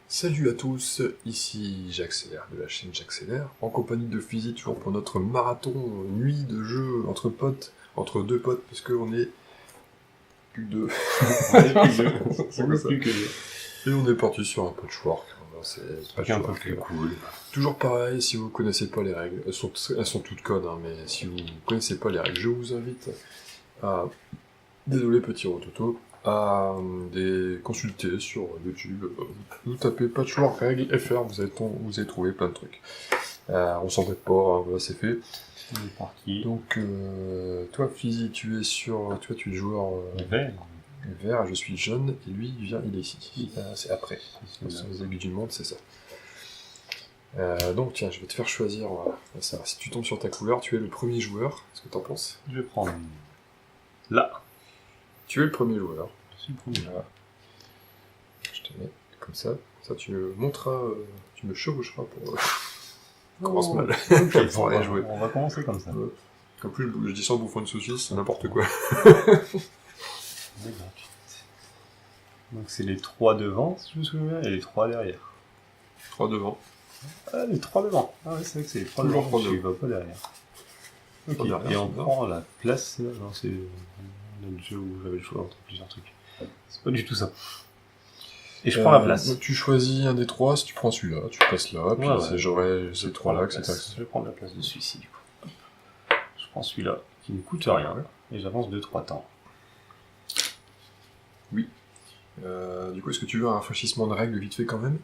Salut à tous, ici J'accélère de la chaîne J'accélère, en compagnie de Fizi, toujours pour notre marathon nuit de jeu entre potes, entre deux potes, parce qu'on est plus deux. On est plus deux. C'est On quoi est ça plus que deux. Et on est parti sur un patchwork. C'est Un peu plus cool. Toujours pareil, si vous connaissez pas les règles, elles sont toutes connes, hein, mais si vous connaissez pas les règles, je vous invite à, désolé petit rototo, à consulter sur YouTube. Vous tapez patchwork règles FR, vous allez trouver plein de trucs. On s'embête pas, hein, voilà, c'est fait. On est parti. Donc, toi, Fizi, tu es joueur vert, je suis jaune, et lui, il est ici. C'est après. Sur les aiguilles du monde, c'est ça. Donc, tiens, je vais te faire choisir. Ça, si tu tombes sur ta couleur, tu es le premier joueur. Qu'est-ce que t'en penses? Je vais prendre là. Tu es le premier joueur. Je suis le premier. Voilà. Je te mets comme ça. Ça, tu me montreras, tu me chevaucheras pour. Commence mal. Okay, pour aller jouer. On va commencer comme ça. En plus, je dis sans bouffon de saucisse, c'est n'importe quoi. Donc, c'est les 3 devant, si je me souviens bien, et les 3 derrière. 3 devant. Ah, les 3 devant. Ah, ouais, c'est vrai que c'est les 3 devant. Je ne vais pas derrière. Ok, derrière, et on prend la place. Non, c'est notre jeu où j'avais le choix entre plusieurs trucs. C'est pas du tout ça. Et je prends la place. Donc tu choisis un des trois, si tu prends celui-là, tu passes là, puis j'aurai ces trois-là, etc. Je vais prendre la place de celui-ci, du coup. Je prends celui-là, qui ne coûte rien, et j'avance 2-3 temps. Oui. Du coup, est-ce que tu veux un rafraîchissement de règles vite fait quand même?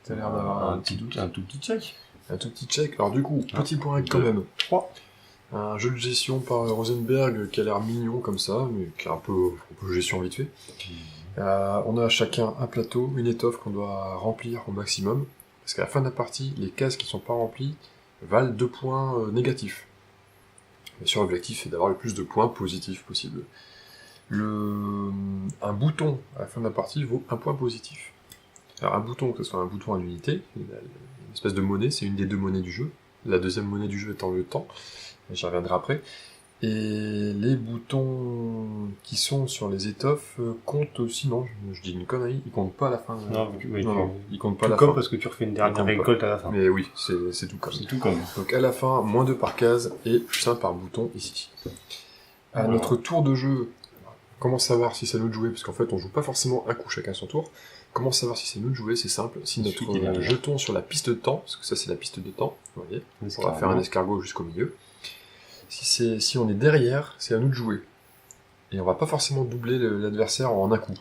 T'as l'air d'avoir un petit doute. Un tout petit check. Un tout petit check. Alors du coup, petit point règle quand même. 3. Un jeu de gestion par Rosenberg qui a l'air mignon comme ça, mais qui est un peu gestion vite fait. On a chacun un plateau, une étoffe qu'on doit remplir au maximum, parce qu'à la fin de la partie, les cases qui ne sont pas remplies valent 2 points négatifs. Bien sûr, l'objectif est d'avoir le plus de points positifs possible. Un bouton à la fin de la partie vaut 1 point positif. Alors un bouton, que ce soit un bouton à l'unité, une espèce de monnaie, c'est une des 2 monnaies du jeu. La deuxième monnaie du jeu étant le temps, j'y reviendrai après. Et les boutons qui sont sur les étoffes comptent aussi, non, je dis une connerie, ils comptent pas à la fin. Non, ils comptent pas à la fin. fin. Parce que tu refais une dernière récolte à la fin. Mais oui, c'est tout comme. C'est tout comme. Donc à la fin, moins 2 par case et plus 1 par bouton ici. À notre tour de jeu, comment savoir si c'est nous de jouer? Parce qu'en fait, on joue pas forcément un coup chacun son tour. Comment savoir si c'est nous de jouer? C'est simple. Si notre jeton sur la piste de temps, parce que ça c'est la piste de temps, vous voyez, on va faire un escargot jusqu'au milieu. Si on est derrière, c'est à nous de jouer. Et on va pas forcément doubler l'adversaire en un coup.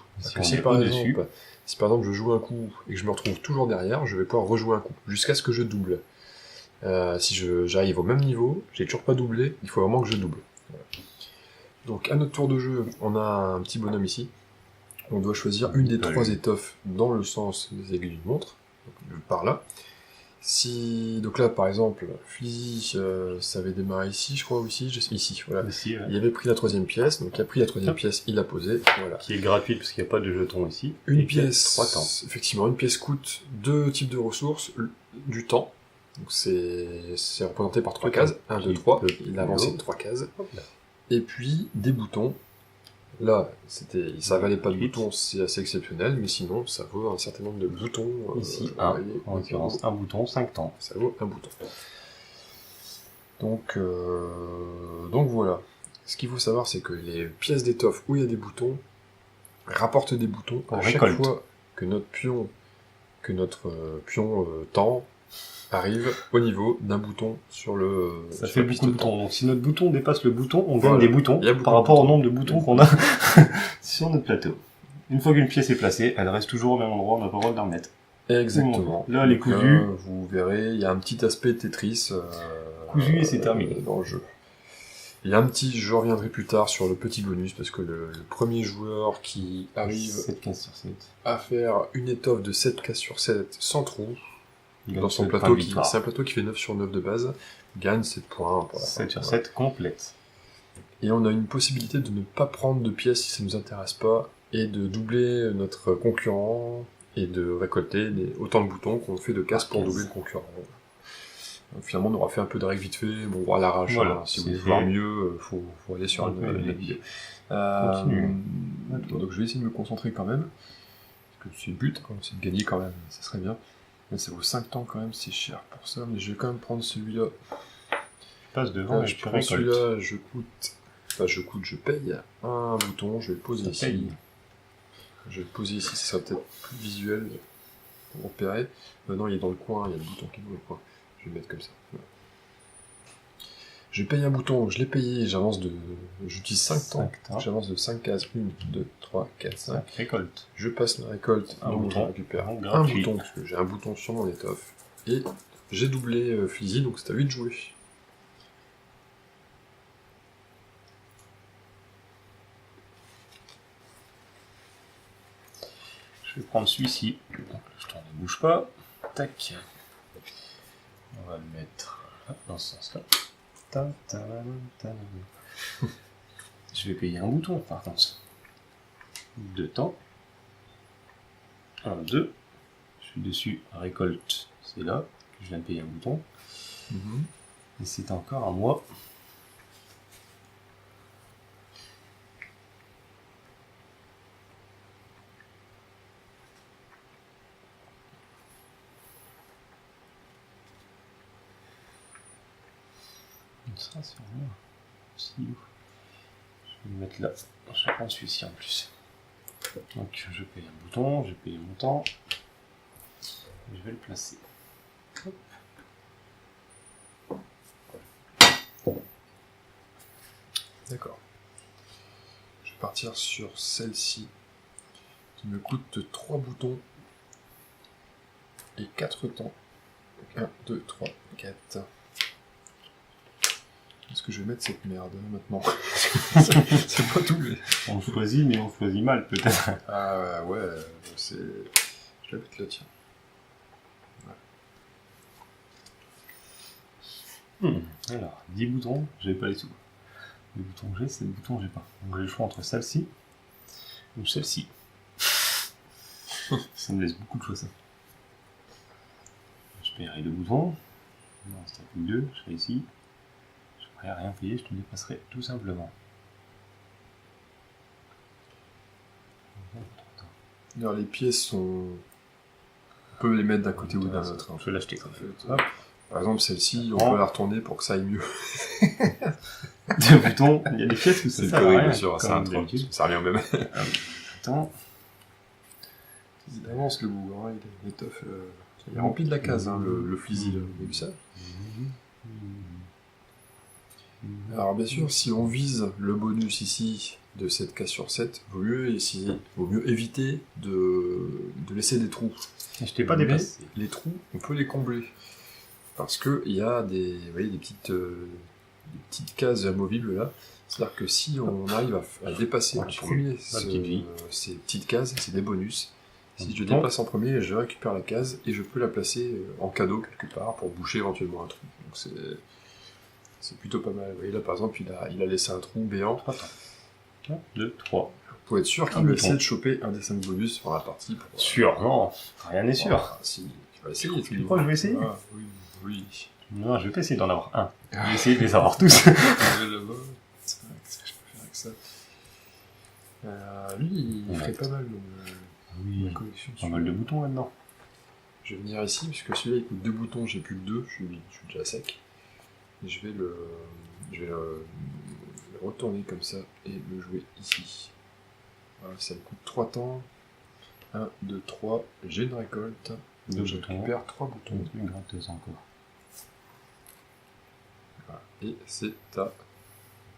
Si par exemple je joue un coup et que je me retrouve toujours derrière, je vais pouvoir rejouer un coup, jusqu'à ce que je double. Si j'arrive au même niveau, j'ai toujours pas doublé, il faut vraiment que je double. Voilà. Donc à notre tour de jeu, on a un petit bonhomme ici. On doit choisir une des 3 étoffes dans le sens des aiguilles d'une montre, donc par là. Donc là, par exemple, Fizi, ça avait démarré ici, je crois, ou ici, voilà. Ici, ouais. Il avait pris la 3e pièce, donc il a pris la 3e pièce, il l'a posée, voilà. Qui est gratuite, parce qu'il n'y a pas de jeton ici. Une pièce, 3 temps. Effectivement, une pièce coûte 2 types de ressources, du temps, donc c'est représenté par 3 cases, 1, 2, 3, il a avancé de 3 cases, et puis des boutons. Là, ça valait pas de boutons, c'est assez exceptionnel, mais sinon, ça vaut un certain nombre de boutons. Ici, en l'occurrence, un bouton, 5 temps. Ça vaut un bouton. Donc voilà. Ce qu'il faut savoir, c'est que les pièces d'étoffe où il y a des boutons rapportent des boutons à chaque fois que notre pion temps arrive au niveau d'un bouton sur le. Ça fait beaucoup de boutons. Donc si notre bouton dépasse le bouton, on gagne des boutons par rapport au nombre de boutons qu'on a sur notre plateau. Une fois qu'une pièce est placée, elle reste toujours au même endroit, on n'a pas le droit de la remettre. Exactement. Là, elle est cousue. Vous verrez, il y a un petit aspect Tetris. Cousu et c'est terminé. Dans le jeu. Je reviendrai plus tard sur le petit bonus, parce que le premier joueur qui arrive 7 cases sur 7. À faire une étoffe de 7 cases sur 7 sans trou, dans son plateau, c'est un plateau qui fait 9 sur 9 de base, gagne 7 points. 7 sur 7 complète. Et on a une possibilité de ne pas prendre de pièces si ça ne nous intéresse pas, et de doubler notre concurrent, et de récolter autant de boutons qu'on fait de cases pour doubler le concurrent. Donc, finalement, on aura fait un peu de règles vite fait, bon, à l'arrache, voilà, si vous voulez voir mieux, faut aller sur une vidéo. Donc je vais essayer de me concentrer quand même. que c'est le but, hein, c'est de gagner quand même, ça serait bien. Mais ça vaut 5 temps quand même, c'est cher pour ça, mais je vais quand même prendre celui-là. Passe devant et Je tu prends récoltes. celui-là, je paye un bouton, je vais le poser Ça ici. paye. Je vais le poser ici, ça sera peut-être plus visuel pour repérer. Non, il est dans le coin, il y a le bouton qui est dans le coin. Je vais le mettre comme ça. Voilà. Je paye un bouton, je l'ai payé, j'utilise 5 temps. 5 temps. J'avance de 5 cases, 1, 2, 3, 4, 5. 5 récoltes. Je passe la récolte, Un donc je bouton. récupère Donc, un gratuit. bouton, parce que j'ai un bouton sur mon étoffe. Et j'ai doublé Fizzy, donc c'est à lui de jouer. Je vais prendre celui-ci. Donc je tourne, ne bouge pas. Tac. On va le mettre dans ce sens-là. Je vais payer un bouton par contre. 2 temps. 1, 2. Je suis dessus. Récolte. C'est là que je viens de payer un bouton. Et c'est encore à moi. Il sera sur moi. Si. Je vais le mettre là. Je vais prendre celui-ci en plus. Donc je paye un bouton, je paye mon temps. Je vais le placer. Hop. D'accord. Je vais partir sur celle-ci, qui me coûte 3 boutons et 4 temps. 1, 2, 3, 4. Est-ce que je vais mettre cette merde maintenant? C'est pas tout, mais... On choisit, mais on choisit mal peut-être. Ah ouais, c'est... Je vais mettre là, tiens. Alors, 10 boutons, j'ai pas les sous. Les boutons que j'ai, c'est les boutons que j'ai pas. Donc j'ai le choix entre celle-ci ou celle-ci. Ça me laisse beaucoup de choix ça. Je paierai le bouton. Non, c'est plus 2, je serai ici. Je ne pourrai rien payer, je te dépasserai tout simplement. Alors les pièces sont... On peut les mettre d'un côté ou d'un autre. Je vais l'acheter comme ça. Hop. Par exemple, celle-ci, on peut la retourner pour que ça aille mieux. Deux boutons, il y a des pièces où ça C'est sert à terrible, rien, bien sûr, c'est comme un truc. d'habitude. Ça revient au même. Attends. Il avance le bout, hein, l'étoffe, il est rempli de la case, hein, le Fizzy, là. Vous avez vu ça? Alors bien sûr, si on vise le bonus ici de cette case sur 7, vaut mieux éviter de laisser des trous. Je t'ai pas dépassé. Les trous, on peut les combler. Parce que il y a des petites cases amovibles là. C'est-à-dire que si on arrive à dépasser en premier ces petites cases, c'est des bonus. Si je dépasse en premier, je récupère la case et je peux la placer en cadeau quelque part pour boucher éventuellement un trou. Donc c'est plutôt pas mal. Vous voyez là par exemple, il a laissé un trou béant. 3 temps. 1, 2, 3. Pour être sûr qu'il essaie de choper un des 5 bonus pour la partie. Sûr, non, rien n'est sûr. Ah, si, tu vas essayer. Tu crois que je vais essayer? Ah, oui. Non, je vais pas essayer d'en avoir un. Je vais essayer de les avoir tous. Je peux faire avec ça. Lui, il ferait pas mal Oui, la collection. pas mal de boutons là-dedans. Je vais venir ici, puisque celui-là il coûte 2 boutons, j'ai plus que 2, je suis déjà sec. Et je vais le retourner comme ça et le jouer ici. Voilà, ça me coûte 3 temps. 1, 2, 3, j'ai une récolte. Donc je récupère 3 boutons. Une gratteuse encore. Voilà. Et c'est à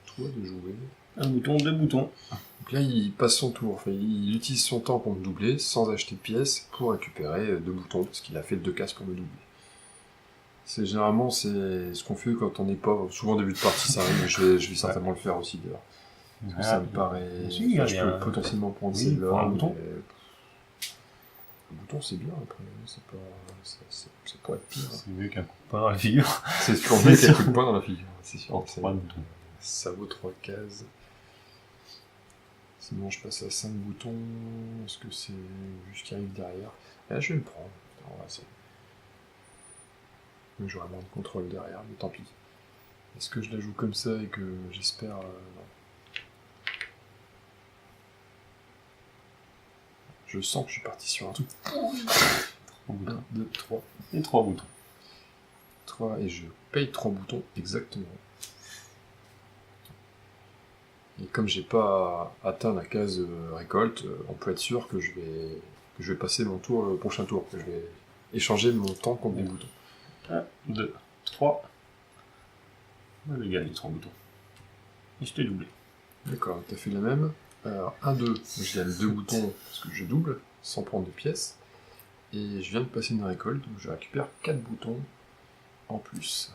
toi de jouer. Un bouton, 2 boutons. Donc là, il passe son tour, enfin, il utilise son temps pour me doubler, sans acheter de pièces, pour récupérer 2 boutons, parce qu'il a fait 2 cases pour me doubler. Généralement, c'est ce qu'on fait quand on est pauvre. Souvent, au début de partie, ça arrive, je vais certainement le faire aussi, d'ailleurs. Parce que ça me paraît... Si, je peux potentiellement prendre celle-là. Pour un bouton. Le bouton, c'est bien, après. Ça pourrait être pire. C'est mieux qu'un coup de poing dans la figure. C'est toujours mieux qu'un coup de poing dans la figure, c'est sûr. 3 boutons. Ça vaut 3 cases. Sinon, je passe à 5 boutons. Est-ce que c'est juste qui arrive derrière? Ah, je vais le prendre. On va essayer. J'aurai moins de contrôle derrière, mais tant pis. Est-ce que je la joue comme ça et que j'espère... non. Je sens que je suis parti sur un truc. 3 boutons. 1, 2, 3. Et 3 boutons. 3 et je paye 3 boutons exactement. Et comme j'ai pas atteint la case récolte, on peut être sûr que je vais passer mon tour le prochain tour, que je vais échanger mon temps contre des boutons. 1, 2, 3. Je gagne les 3 boutons. Et je t'ai doublé. D'accord, t'as fait la même. Alors 1, 2, je gagne 2 boutons parce que je double, sans prendre de pièces. Et je viens de passer une récolte, donc je récupère 4 boutons en plus.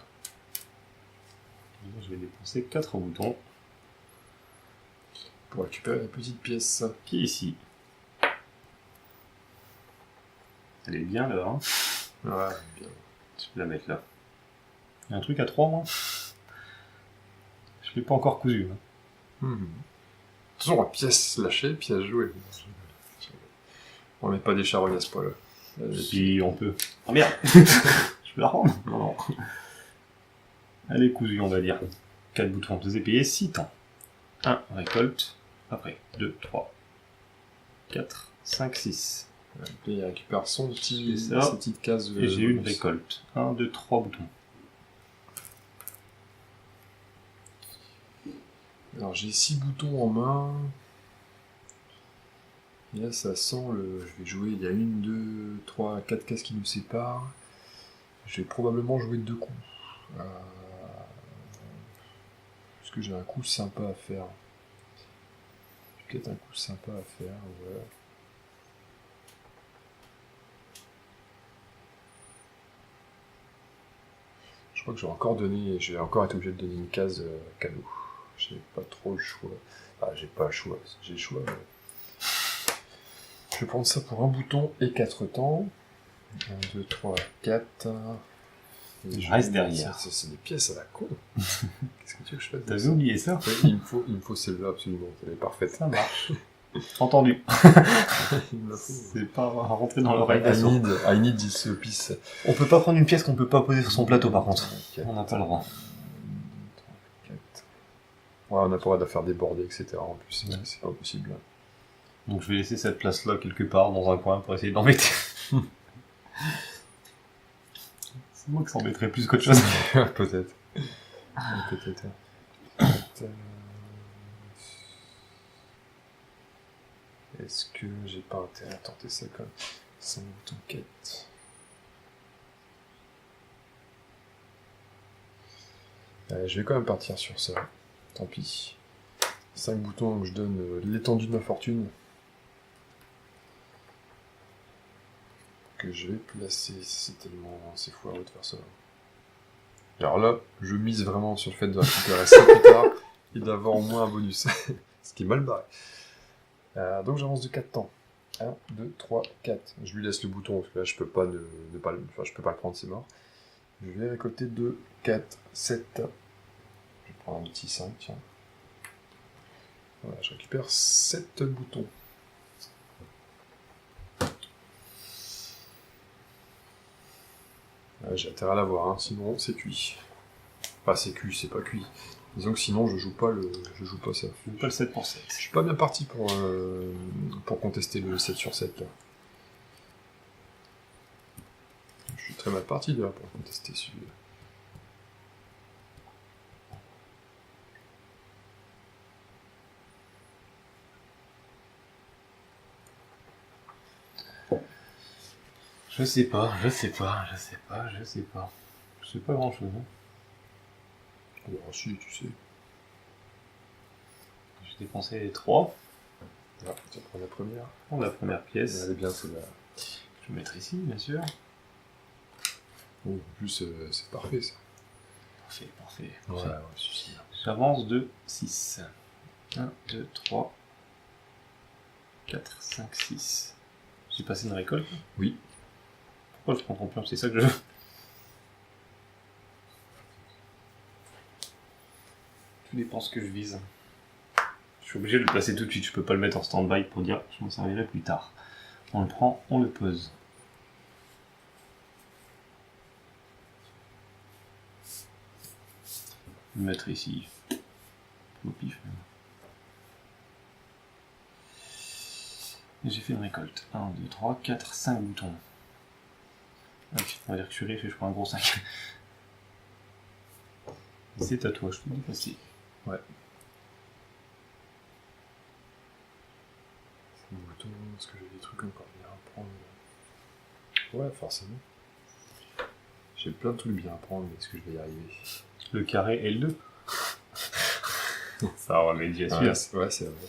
Je vais dépenser 4 boutons. Pour récupérer la petite pièce. Qui est ici. Elle est bien là, hein. Ouais, bien. Je peux la mettre là. Il y a un truc à 3, moi. Je l'ai pas encore cousu. Hein. Toujours la pièce lâchée, pièce jouée. On met pas des charognes à ce point-là. Si on peut. Oh merde. Je peux la rendre. Non. Elle est cousue, on va dire. 4 boutons. Je les ai payés 6 temps. 1, récolte. Après, 2, 3, 4, 5, 6. Puis il récupère sa petite case. Et j'ai une récolte. 1, 2, 3 boutons. Alors j'ai 6 boutons en main. Et là ça sent le. Je vais jouer. Il y a 1, 2, 3, 4 cases qui nous séparent. Je vais probablement jouer 2 coups. Parce que j'ai un coup sympa à faire. J'ai peut-être un coup sympa à faire, ouais. Je crois que j'ai encore été obligé de donner une case cadeau. J'ai pas trop le choix. Ah, j'ai pas le choix. J'ai le choix. Mais... Je vais prendre ça pour un bouton et 4 temps. 1, 2, 3, 4. Je reste derrière. C'est des pièces à la con. Qu'est-ce que tu veux que je fasse? T'avais oublié ça? Il me faut celle-là absolument. Elle est parfaite. Ça marche. Entendu. C'est pas à rentrer dans l'oreille d'assaut. I need this piece. On peut pas prendre une pièce qu'on peut pas poser sur son plateau par contre. On n'a pas le droit. 4. Ouais, on n'a pas le droit de faire déborder, etc. En plus, Ouais. c'est pas possible. Donc je vais laisser cette place-là quelque part dans un coin pour essayer d'embêter. C'est moi qui s'embêterais plus qu'autre chose. Peut-être. Peut-être. Est-ce que j'ai pas intérêt à tenter ça comme 5 boutons quête? Je vais quand même partir sur ça. Tant pis. 5 boutons, donc je donne l'étendue de ma fortune. Que je vais placer. C'est foireux de faire ça. Alors là, je mise vraiment sur le fait de récupérer ça plus tard et d'avoir au moins un bonus. Ce qui est mal barré. Donc j'avance de 4 temps. 1, 2, 3, 4. Je lui laisse le bouton, parce que là je peux pas je peux pas le prendre, c'est mort. Je vais récolter 2, 4, 7. Je vais prendre un petit 5, tiens. Voilà, je récupère 7 boutons. J'ai intérêt à l'avoir, hein, sinon c'est cuit. Enfin c'est cuit, c'est pas cuit. Disons que sinon je joue pas ça. Je pas le 7 pour 7. Je suis pas bien parti pour contester le 7 sur 7 là. Je suis très mal parti là pour contester celui-là. Je sais pas. Je sais pas grand chose. Hein. Alors si, tu sais. J'ai dépensé 3. Ah, tu vas prendre la première. Prendre la première pièce. Elle est bien celle-là. Je vais mettre ici, bien sûr. Oh, en plus, c'est parfait ça. Parfait. Ouais, suffit. J'avance de 6. 1, 2, 3, 4, 5, 6. J'ai passé une récolte? Oui. Pourquoi je prends ton pion? C'est ça que je veux. Tout dépend ce que je vise. Je suis obligé de le placer tout de suite, je peux pas le mettre en stand-by pour dire je m'en servirai plus tard. On le prend, on le pose. Le mettre ici. Au pif. Et j'ai fait une récolte. 1, 2, 3, 4, 5 boutons. Ok, on va dire que je suis riche et je prends un gros 5. C'est à toi, je te dis facile. Ouais. 5 boutons, est-ce que j'ai des trucs encore bien à prendre? Ouais, forcément. J'ai plein de trucs bien à prendre, mais est-ce que je vais y arriver? Le carré L2. Ça remédie à Ouais, celui-là. c'est vrai.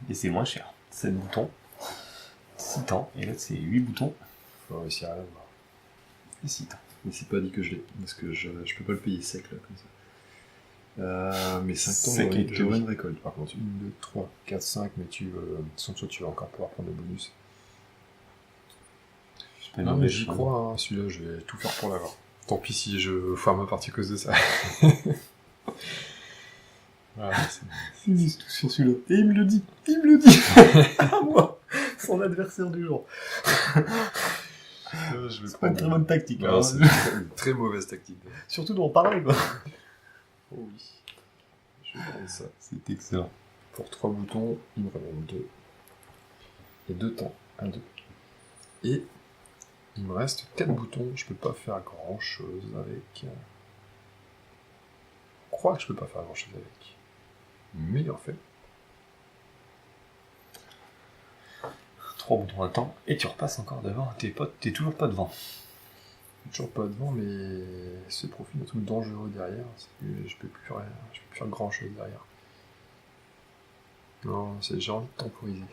Et c'est moins cher. 7 boutons. 6 temps. Et là, c'est 8 boutons. Faut réussir à l'avoir. Et 6 temps. Mais c'est pas dit que je l'ai, parce que je peux pas le payer sec là, comme ça. Mais 5 temps, Sec et j'aurais une théorie. récolte. Par contre, 1, 2, 3, 4, 5, mais sans toi, tu vas encore pouvoir prendre le bonus. C'est pas Non, une mais mauvaise j'y chose. crois, hein, celui-là, je vais tout faire pour l'avoir. Tant pis si je foire ma partie à cause de ça. Voilà, Ils disent tout sur celui-là. Et il me le dit. Il me le dit. À moi. Son adversaire du jour. je vais C'est pas une très bonne tactique. Non, hein. c'est une très mauvaise tactique. Surtout d'en parler, quoi. Oh oui. Je vais prendre ça. C'est excellent. Pour 3 boutons, il me ramène 2. Et 2 temps. 1, 2. Et il me reste 4 boutons. Je peux pas faire grand chose avec. Je crois que je peux pas faire grand chose avec. Mais en fait. 3 boutons à temps. Et tu repasses encore devant. T'es toujours pas devant. Je suis toujours pas devant, mais ce profil est tout dangereux derrière. Je peux plus rien. Je peux plus faire grand chose derrière. Non, j'ai envie de temporiser.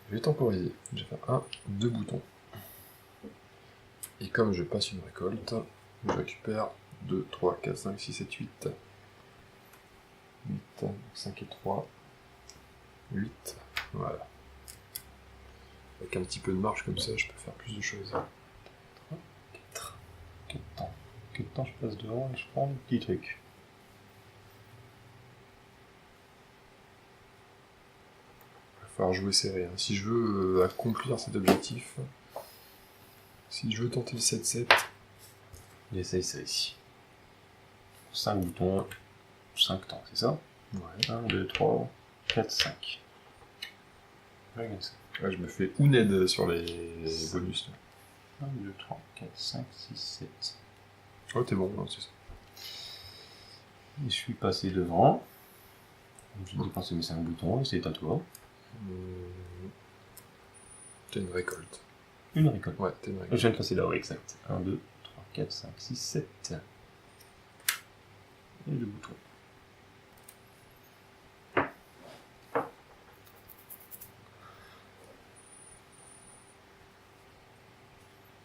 Je vais temporiser. Je vais faire 1, 2 boutons. Et comme je passe une récolte, je récupère 2, 3, 4, 5, 6, 7, 8. 8, 5 et 3. 8. Voilà. Avec un petit peu de marge comme ça, je peux faire plus de choses. 4. 4 temps. 4 temps, je passe devant et je prends le petit truc. Il va falloir jouer serré. Hein. Si je veux accomplir cet objectif, si je veux tenter le 7-7, J'essaye ça ici. 5 boutons. 5 temps, c'est ça? ouais. 1, 2, 3, 4, 5. Regarde ça. Ouais, je me fais UNED sur les bonus. Là. 1, 2, 3, 4, 5, 6, 7. Oh, t'es bon, hein, c'est ça. Et je suis passé devant. J'ai dépensé mes 5 boutons et c'est à toi. T'as une récolte. Une récolte. Ouais, t'as une Je récolte. viens de passer là, oui, exact. 1, 2, 3, 4, 5, 6, 7. Et 2 boutons.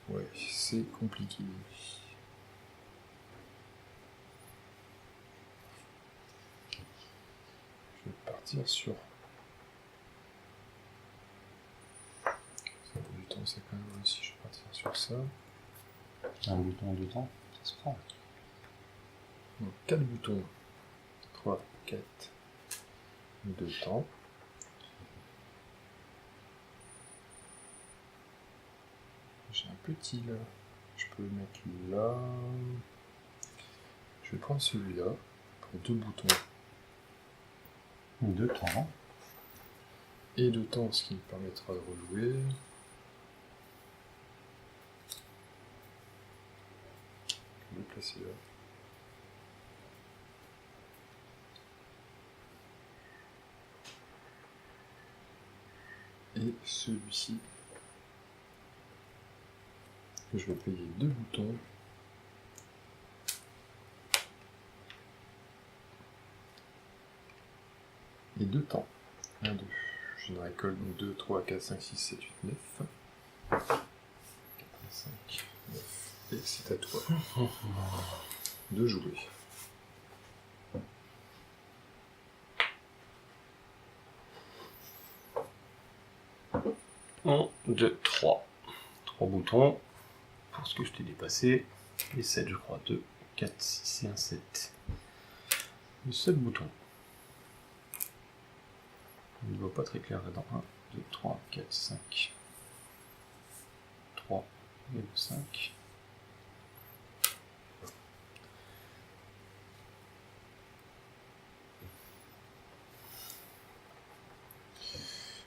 Ouais, c'est compliqué. Je vais partir sur... Ça vaut du temps, c'est quand même aussi. Je vais partir sur ça. Un bouton, 2 temps, ça se prend. Donc 4 boutons. 3, 4, 2 temps. J'ai un petit là. Je peux le mettre là. Je vais prendre celui-là pour 2 boutons 2 temps. et 2 temps, ce qui me permettra de rejouer. Je vais le placer là. Et celui-ci, que je vais payer 2 boutons. Et 2 temps. 1, 2. J'ai une récolte, donc 2, 3, 4, 5, 6, 7, 8, 9. 4, 5, 9. Et c'est à toi de jouer. 1, 2, 3. 3 boutons pour ce que je t'ai dépassé. Et 7, je crois. 2, 4, 6 et un 7. Et 7 boutons. On ne voit pas très clair là-dedans. 1, 2, 3, 4, 5. 3 et 5.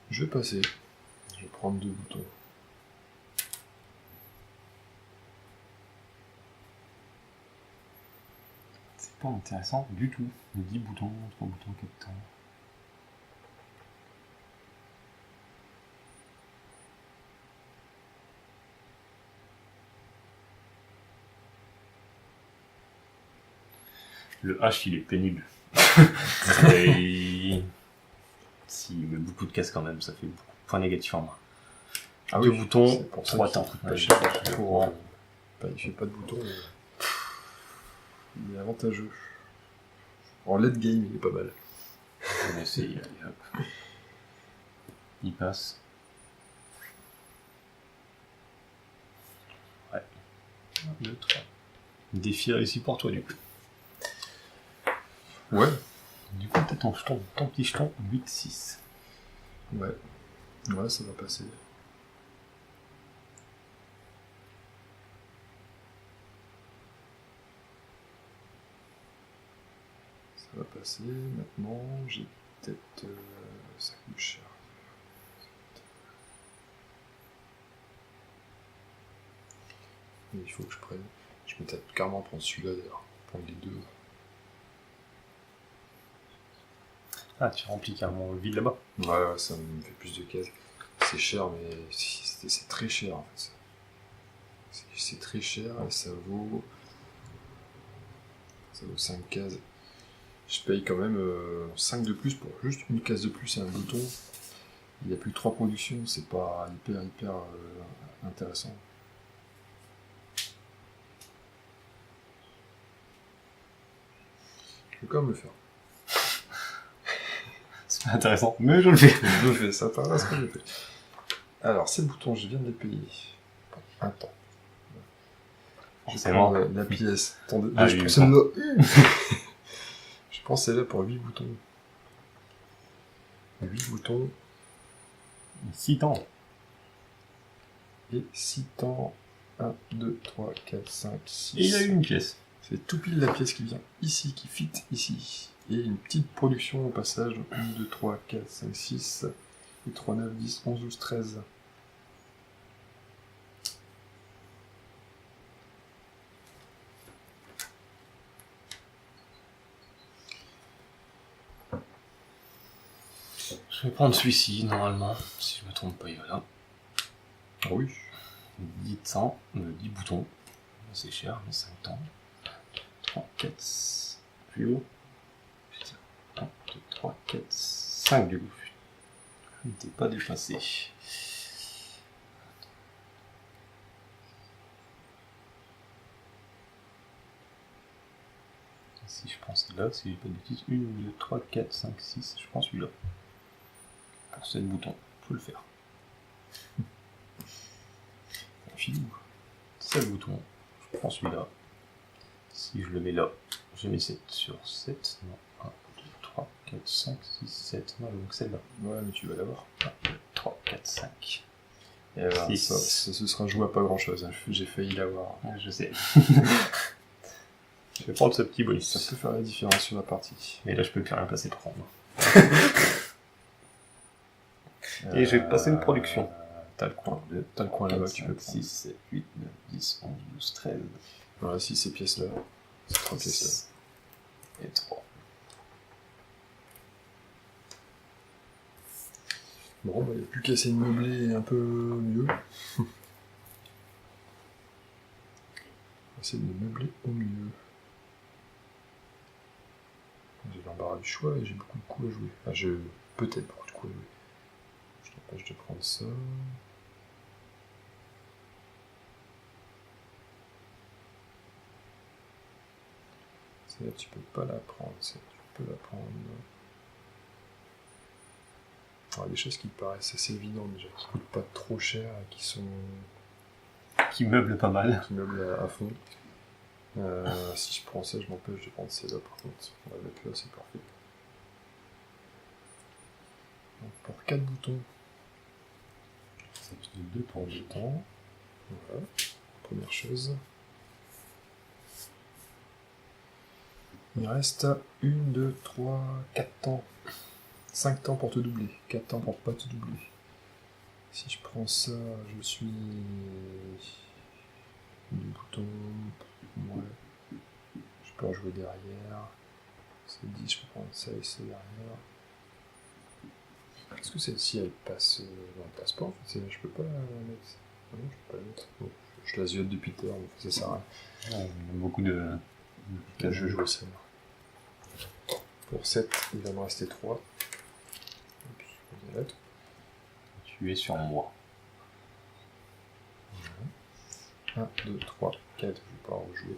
Je vais passer prendre 2 boutons. C'est pas intéressant du tout. 10 boutons, 3 boutons, 4 temps. Le H, il est pénible. Et... S'il met beaucoup de cases quand même, ça fait beaucoup de points négatifs en moins. Ah 2 oui, boutons, c'est pour ça 3 qu'il temps. coûte pas cher. Il fait pas de boutons, mais... il est avantageux. En late game, il est pas mal. On va essayer, allez, hop. Il passe. Ouais. 1, 2, 3. Défi réussi pour toi, du coup. Ouais. Du coup, t'as ton petit jeton 8-6. Ouais. Ouais, ça va passer. Ça va passer. Maintenant, j'ai peut-être... ça coûte cher. Mais il faut que je prenne... Je vais peut-être carrément prendre celui-là, d'ailleurs. Prendre les deux. Ah, tu remplis carrément le vide là-bas. Ouais, ça me fait plus de cases. C'est cher, mais c'est très cher, en fait. C'est très cher et ça vaut 5 cases. Je paye quand même 5 de plus pour juste une case de plus et un bouton. Il n'y a plus que 3 productions, c'est pas hyper intéressant. Je vais quand même le faire. C'est pas intéressant, mais je le fais. Je le fais, ça t'intéresse que je le fais. Alors, ces boutons, je viens de les payer. Attends. C'est bon. La pièce. Attendez, Ah, je oui, prends bon. celle-là. Je prends celle-là pour 8 boutons. 8 boutons 6 temps. et 6 temps. 1, 2, 3, 4, 5, 6. Et il a eu une pièce. C'est tout pile la pièce qui vient ici, qui fit ici. Et une petite production au passage. 1, 2, 3, 4, 5, 6. Et 3, 9, 10, 11, 12, 13. Je vais prendre celui-ci, normalement, si je me trompe pas, il va là. Ah oui. 10 temps, 10 boutons. C'est cher, mais 5 temps. 3, 4, plus haut. Putain. 1, 2, 3, 4, 5 du coup. Il n'était pas dépassé. Si je prends celle-là, si j'ai pas de bêtises, 1, 2, 3, 4, 5, 6, je prends celui-là. Pour 7 boutons, faut le faire. Filou. 7 boutons, je prends celui-là. Si je le mets là, je mets 7 sur 7. Non, 1, 2, 3, 4, 5, 6, 7. Non, donc celle-là. Ouais, mais tu vas l'avoir. 1, 2, 3, 4, 5. Et voilà, Six. ça se sera joué à pas grand chose. Hein. J'ai failli l'avoir. Je sais. Je vais prendre ce petit bonus. Ça peut faire la différence sur la partie. Mais là, je peux plus rien passer par contre. Et je vais passer une production. T'as le coin. T'as le coin là-bas que tu peux 6, 7, 8, 9, 10, 11, 12, 13. Voilà, si ces pièces-là. Ces 3 pièces-là. Et 3. Bon, bah, il n'y a plus qu'à essayer de meubler un peu mieux. Essayer de me meubler au mieux. J'ai l'embarras du choix et j'ai beaucoup de coups à jouer. Enfin, j'ai peut-être beaucoup de coups à jouer. Je t'empêche de prendre ça. Celle-là, tu peux pas la prendre. Celle-là, tu peux la prendre. Alors, des choses qui paraissent assez évidentes déjà, qui coûtent pas trop cher et qui sont. Qui meuble pas mal. Qui meublent à fond. Si je prends ça, je m'empêche de prendre celle-là par contre. On va la mettre là, c'est parfait. Donc, pour 4 boutons. Ça fait 2 pour 2 temps. Voilà, première chose. Il reste 1, 2, 3, 4 temps. 5 temps pour te doubler, 4 temps pour pas te doubler. Si je prends ça, je suis... Du bouton... Ouais. Je peux en jouer derrière. C'est 10, je peux prendre ça et ça derrière. Est-ce que celle-ci, elle passe... Non, elle passe pas, en fait. Je peux pas la mettre... Non, je peux pas la mettre. Bon, je la ziote depuis tout à l'heure, mais ça sert à rien. Il y a beaucoup de... Là, je vais jouer celle-là. Pour 7, il va me rester 3. Et puis, je vais mettre. Tu es sur moi. 1, 2, 3, 4, je vais pas rejouer.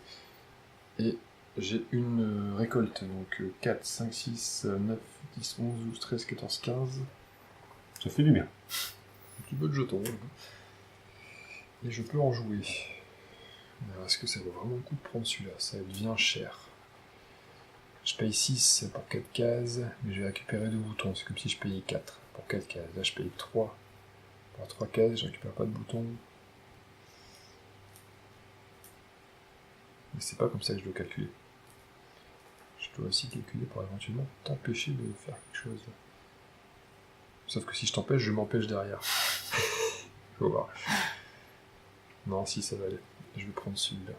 Et j'ai une récolte, donc 4, 5, 6, 9, 10, 11, 12, 13, 14, 15. Ça fait du bien. Un petit peu de jetons. Et je peux en jouer. Alors, est-ce que ça vaut vraiment le coup de prendre celui-là? Ça devient cher. Je paye 6 pour 4 cases, mais je vais récupérer 2 boutons. C'est comme si je payais 4 pour 4 cases. Là, je paye 3 pour 3 cases, je récupère pas de boutons. Mais c'est pas comme ça que je dois calculer. Je dois aussi calculer pour éventuellement t'empêcher de faire quelque chose. Sauf que si je t'empêche, je m'empêche derrière. Faut voir. Non, si, ça va aller. Je vais prendre celui-là.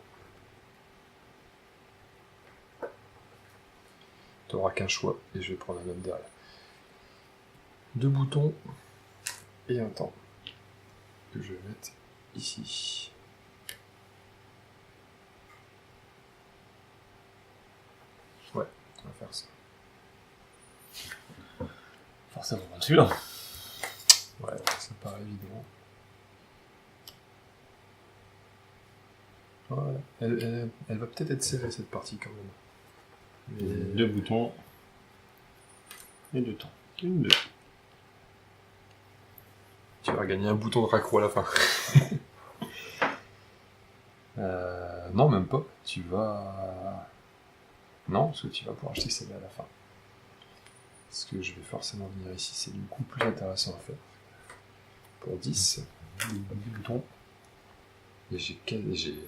Tu n'auras qu'un choix, et je vais prendre un autre derrière. 2 boutons, et un temps. Que je vais mettre ici. Ouais, on va faire ça. Forcément, celui-là. Ouais, ça paraît évident. Ouais, elle va peut-être être serrée cette partie quand même. Mais... 2 boutons. Et 2 temps. 1, 2. Tu vas gagner un bouton de raccro à la fin. Non, même pas. Tu vas... Non, parce que tu vas pouvoir acheter celle-là à la fin. Ce que je vais forcément venir ici, c'est du coup plus intéressant à faire. Pour 10. 2 boutons. Et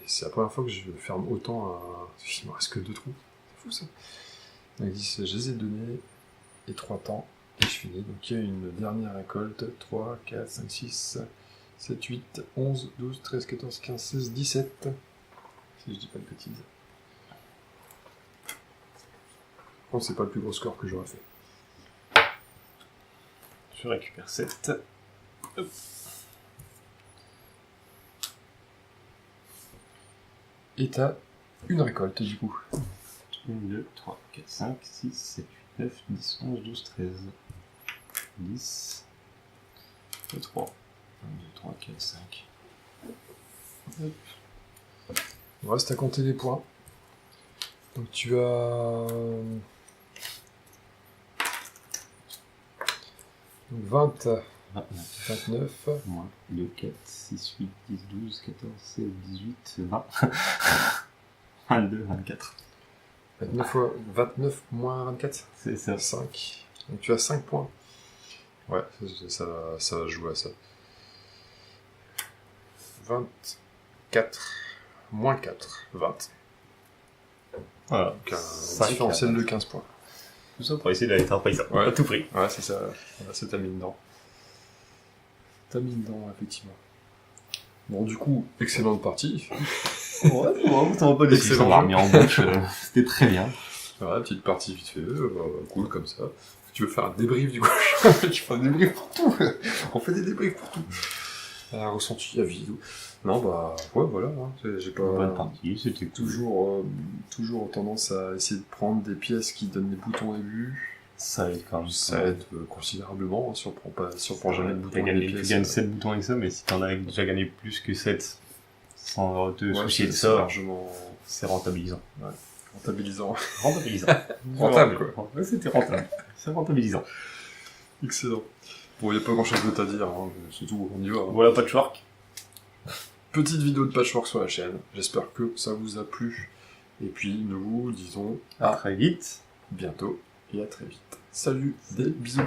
c'est la première fois que je ferme autant un... Il me reste que 2 trous. C'est fou ça. Donc 10, je les ai donnés. Et 3 temps. Et je finis. Donc il y a une dernière récolte. 3, 4, 5, 6, 7, 8, 11, 12, 13, 14, 15, 16, 17. Si je dis pas de bêtises. Bon, c'est pas le plus gros score que j'aurais fait. Je récupère 7. Hop. Et t'as une récolte du coup. 1, 2, 3, 4, 5, 6, 7, 8, 9, 10, 11, 12, 13. 10. Et 3. 1, 2, 3, 4, 5. Hop. Il reste à compter les points. Donc tu as... 20, 29. Moins 2, 4, 6, 8, 10, 12, 14, 16, 18, 20. 22, 24. 29 moins 24. C'est ça. 5. Donc tu as 5 points. Ouais, ça va jouer à ça. 24 moins 4, 20. Voilà. Donc un différentiel de 15 points. Tout ça pour essayer d'aller travailler ça. Ouais. À tout prix. Ouais, c'est ça. Voilà, c'est ta mine dedans. Ta mine dedans, effectivement. Bon, du coup, excellente partie. Ouais, ça va pas laisser. On l'a remis en bouche. C'était très bien. Voilà, petite partie vite fait. Cool comme ça. Tu veux faire un débrief du coup? Tu fais un débrief pour tout. On fait des débriefs pour tout. Ressenti, avis. Non, bah, ouais, voilà. Hein. J'ai pas. Bonne partie, c'était toujours tendance à essayer de prendre des pièces qui donnent des boutons au début. Ça aide quand même. Ça aide considérablement. Hein, si on prend jamais de boutons avec des pièces. Tu gagnes 7 boutons avec ça, mais si t'en as déjà gagné plus que 7 sans te soucier de ça, largement... c'est rentabilisant. Ouais. Rentabilisant. Rentable, quoi. Ouais, c'était rentable. C'est rentabilisant. Excellent. Bon, il n'y a pas grand chose d'autre à dire, hein. C'est tout, on y va. Hein. Voilà, Patchwork. Petite vidéo de Patchwork sur la chaîne. J'espère que ça vous a plu. Et puis, nous vous disons à très vite. Bientôt et à très vite. Salut, des bisous.